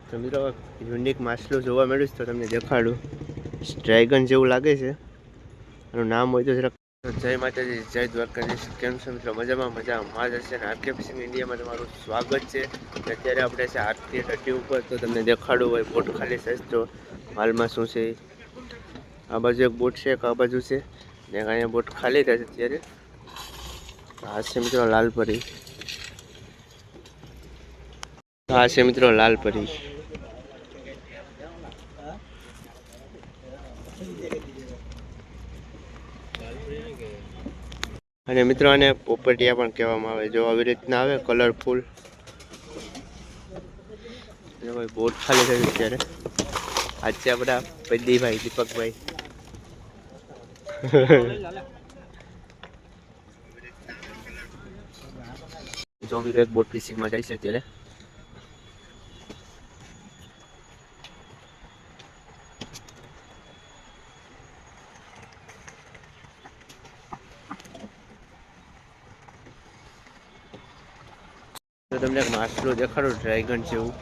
તો મિત્રો યુનિક માછલું જોવા મળ્યું તો તમને દેખાડું. ડ્રેગન જેવું લાગે છે. એનું નામ હોય તો જરાક. જય માતાજી, જય દ્વારકાધીશ. કેમ છો મિત્રો? મજામાં મજા જશે ને આરકે ફિશિંગ ઇન્ડિયામાં તમારું સ્વાગત છે. અત્યારે આપણે છે આરકે તટી ઉપર, તો તમને દેખાડું હોય બોટ ખાલી છે. તો હાલમાં શું છે, આ બાજુ એક બોટ છે, એક આ બાજુ છે ને અહીંયા બોટ ખાલી રહે છે અત્યારે. આ છે મિત્રો લાલપરી. આ છે મિત્રો લાલપરી. અને મિત્રો આને પોપટિયા પણ કહેવામાં આવે. જો આવી રીતના આવે કલરફુલ. બોટ ખાલી થઈ અત્યારે. આજ છે આપણા પદીભાઈ, દીપકભાઈ. જો મિત્રો એક બોટ ફિશિંગમાં જાય છે અત્યારે. તો તમને એક માછલું દેખાડું ડ્રેગન જેવું.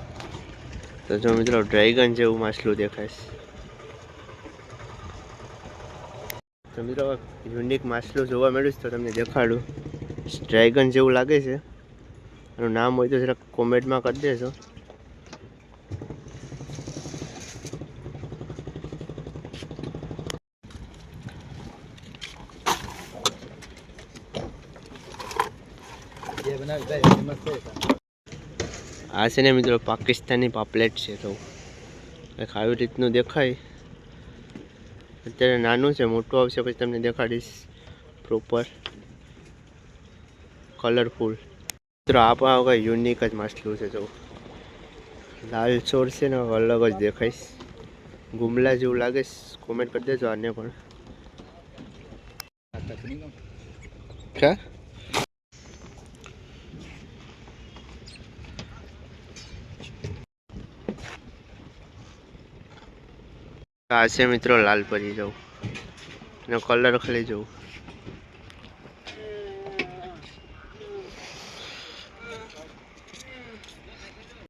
તો જો મિત્રો ડ્રેગન જેવું માછલું દેખાય છે. તો મિત્રો યુનિક માછલું જોવા મળ્યું તો તમને દેખાડું. ડ્રેગન જેવું લાગે છે. એનું નામ હોય તો જરાક કોમેન્ટમાં કરી દેજો. આ છે ને મિત્રો પાકિસ્તાની પાપલેટ છે. તો કંઈક આવી રીતનું દેખાય. અત્યારે નાનું છે, મોટું આવશે પછી તમને દેખાડીશ પ્રોપર કલરફુલ. મિત્રો આ પણ કંઈ યુનિક જ માછલું છે. જો લાલ ચોર છે ને અલગ જ દેખાઈશ. ગુમલા જેવું લાગે. કોમેન્ટ કરી દેજો આને પણ. ક્યાં આ છે મિત્રો લાલપરી. જવું એનો કલર ખાલી જવું.